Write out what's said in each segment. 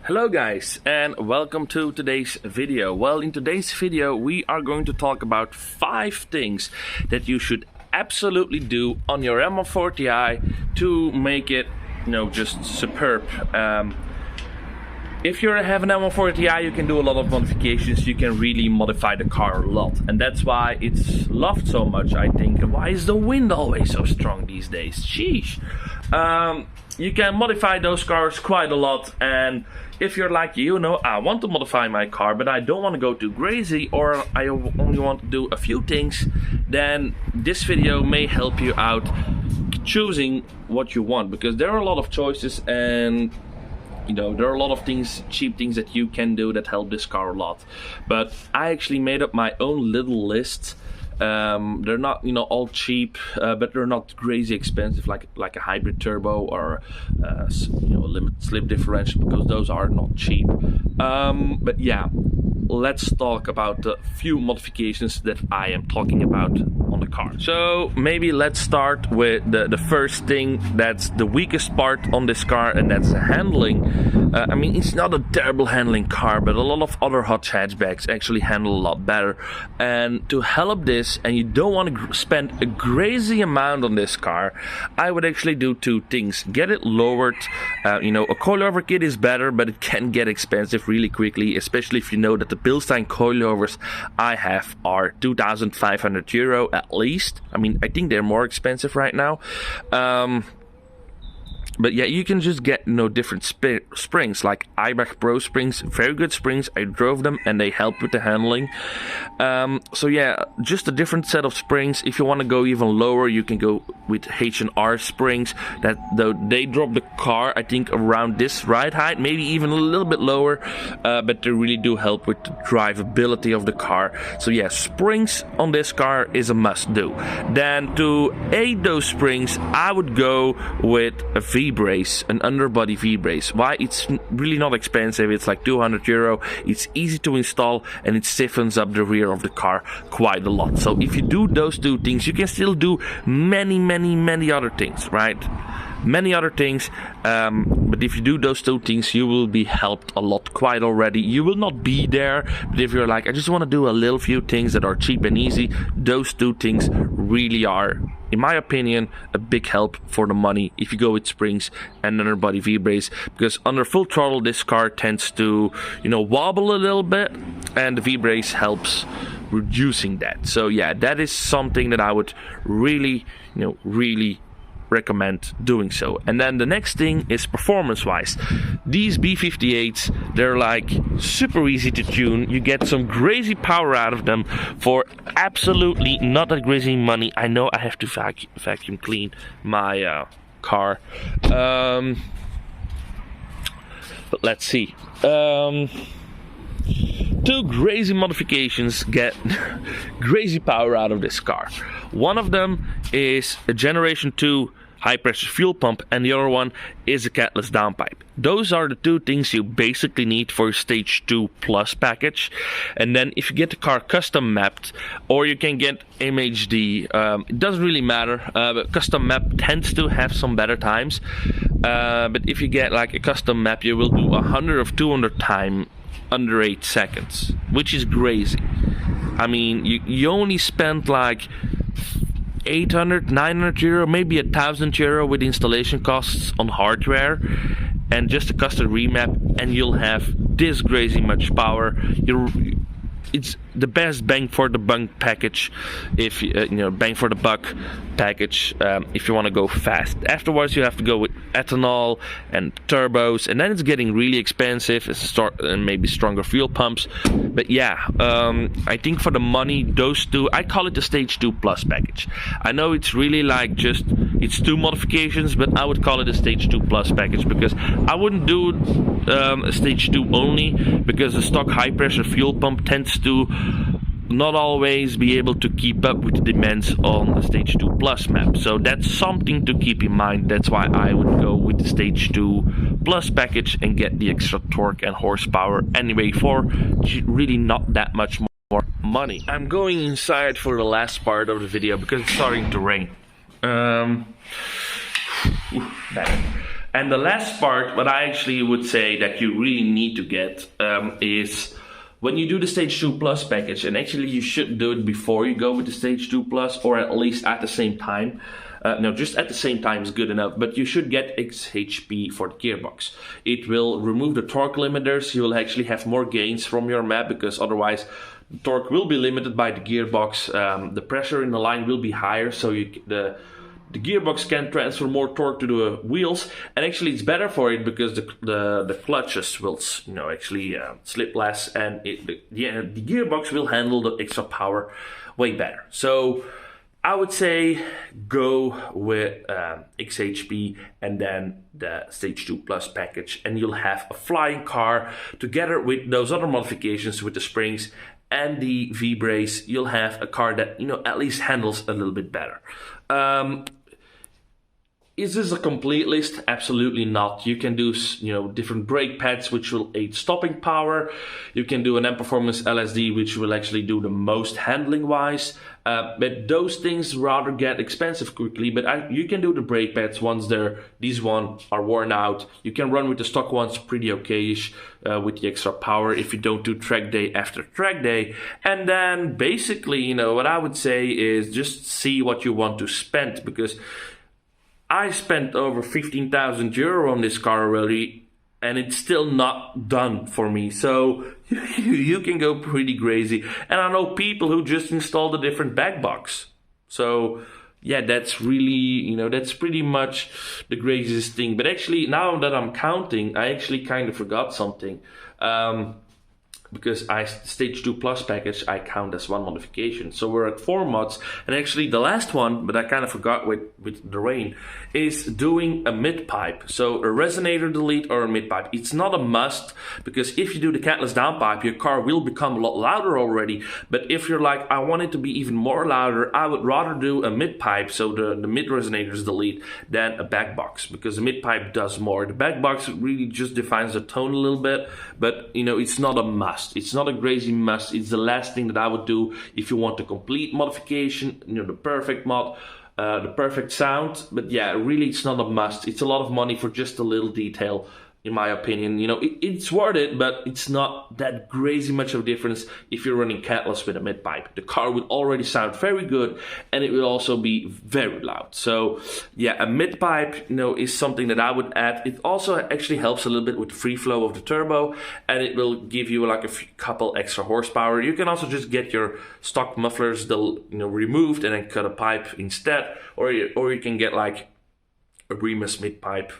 Hello guys, and welcome to today's video. Well, in today's video we are going to talk about 5 things that you should absolutely do on your M140i to make it, just superb. If you have an M140i, you can do a lot of modifications. You can really modify the car a lot, and that's why it's loved so much, I think. And why is the wind always so strong these days? Sheesh. You can modify those cars quite a lot, and if you're like I want to modify my car, but I don't want to go too crazy, or I only want to do a few things, then this video may help you out choosing what you want, because there are a lot of choices, and there are a lot of things, cheap things that you can do that help this car a lot. But I actually made up my own little list. They're not all cheap, but they're not crazy expensive like a hybrid turbo or limited slip differential, because those are not cheap. But yeah, let's talk about the few modifications that I am talking about on the car. So maybe let's start with the first thing that's the weakest part on this car, and that's the handling. I mean, it's not a terrible handling car, but a lot of other Dodge hatchbacks actually handle a lot better. And to help this, and you don't want to spend a crazy amount on this car, I would actually do 2 things. Get it lowered. A coilover kit is better, but it can get expensive really quickly, especially if you know that the Bilstein coilovers I have are €2,500 at least. I mean, I think they're more expensive right now. But yeah, you can just get different springs, like Ibach Pro springs, very good springs. I drove them and they help with the handling. So yeah, just a different set of springs. If you want to go even lower, you can go with H&R springs. They drop the car, I think, around this ride height, maybe even a little bit lower, but they really do help with the drivability of the car. So yeah, springs on this car is a must do. Then to aid those springs, I would go with a V-brace, an underbody V-brace. Why? It's really not expensive. It's like €200. It's easy to install, and it stiffens up the rear of the car quite a lot. So if you do those 2 things, you can still do many other things, right? Many other things, but if you do those 2 things, you will be helped a lot quite already. You will not be there, but if you're like, I just want to do a little few things that are cheap and easy, those 2 things really are, in my opinion, a big help for the money if you go with springs and underbody V-brace, because under full throttle this car tends to wobble a little bit, and the V-brace helps reducing that. So yeah, that is something that I would really recommend doing so. And then the next thing is performance wise. These B58s, they're like super easy to tune. You get some crazy power out of them for absolutely not that crazy money. I know I have to vacuum clean my car, but let's see. 2 crazy modifications get crazy power out of this car. One of them is a Generation 2 high pressure fuel pump, and the other one is a catless downpipe. Those are the 2 things you basically need for your Stage 2 Plus package. And then if you get the car custom mapped, or you can get MHD, it doesn't really matter, but custom map tends to have some better times. But if you get like a custom map, you will do 100 of 200 time under 8 seconds, which is crazy. I mean, you only spent like €800, €900, maybe €1,000 with installation costs on hardware and just a custom remap, and you'll have this crazy much power. It's the best bang for the buck package, if bang for the buck package, if you want to go fast. Afterwards you have to go with ethanol and turbos, and then it's getting really expensive. And maybe stronger fuel pumps. But yeah, I think for the money, those 2, I call it the Stage 2 Plus package. I know it's really like it's 2 modifications, but I would call it a Stage 2 Plus package, because I wouldn't do a Stage 2 only, because the stock high pressure fuel pump tends to not always be able to keep up with the demands on the Stage 2 Plus map. So that's something to keep in mind. That's why I would go with the Stage 2 Plus package and get the extra torque and horsepower anyway for really not that much more money. I'm going inside for the last part of the video because it's starting to rain. And the last part, what I actually would say that you really need to get is when you do the Stage 2 Plus package, and actually you should do it before you go with the Stage 2 Plus, or at least at the same time. No, just at the same time is good enough, but you should get XHP for the gearbox. It will remove the torque limiters. You will actually have more gains from your map, because otherwise the torque will be limited by the gearbox. The pressure in the line will be higher, so the gearbox can transfer more torque to the wheels, and actually it's better for it because the clutches will actually slip less, and the gearbox will handle the extra power way better. So I would say go with XHP and then the Stage 2 Plus package, and you'll have a flying car together with those other modifications with the springs and the V-brace. You'll have a car that at least handles a little bit better. Is this a complete list? Absolutely not. You can do different brake pads which will aid stopping power. You can do an M Performance LSD which will actually do the most handling wise. But those things rather get expensive quickly. But you can do the brake pads once these ones are worn out. You can run with the stock ones pretty okay-ish with the extra power if you don't do track day after track day. And then basically, what I would say is just see what you want to spend, because I spent over 15,000 euro on this car already, and it's still not done for me. So you can go pretty crazy. And I know people who just installed a different back box. So yeah, that's really, that's pretty much the craziest thing. But actually, now that I'm counting, I actually kind of forgot something. Because Stage 2 Plus package I count as one modification. So we're at 4 mods, and actually the last one, but I kind of forgot with the rain, is doing a mid pipe. So a resonator delete or a mid pipe. It's not a must, because if you do the catless downpipe, your car will become a lot louder already. But if you're like, I want it to be even more louder, I would rather do a mid pipe, so the mid resonators delete, than a back box, because the mid pipe does more. The back box really just defines the tone a little bit, but it's not a must. It's not a crazy must. It's the last thing that I would do if you want a complete modification, the perfect mod, the perfect sound. But yeah, really it's not a must. It's a lot of money for just a little detail, in my opinion. It's worth it, but it's not that crazy much of a difference if you're running catless with a mid pipe. The car will already sound very good, and it will also be very loud. So yeah, a mid pipe is something that I would add. It also actually helps a little bit with the free flow of the turbo, and it will give you like a couple extra horsepower. You can also just get your stock mufflers removed and then cut a pipe instead, or you can get like a Remus mid pipe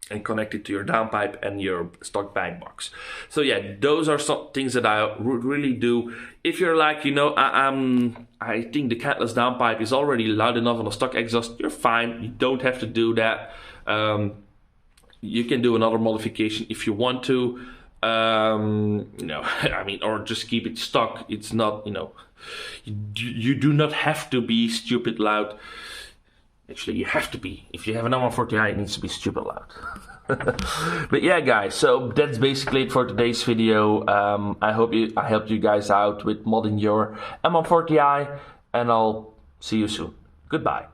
and connect it to your downpipe and your stock back box. So yeah, those are some things that I would really do. If you're like, I think the catless downpipe is already loud enough on the stock exhaust, you're fine. You don't have to do that. You can do another modification if you want to. Or just keep it stock. It's not, you do not have to be stupid loud. Actually, you have to be. If you have an M140i, it needs to be stupid loud. But yeah, guys, so that's basically it for today's video. I hope I helped you guys out with modding your M140i, and I'll see you soon. Goodbye.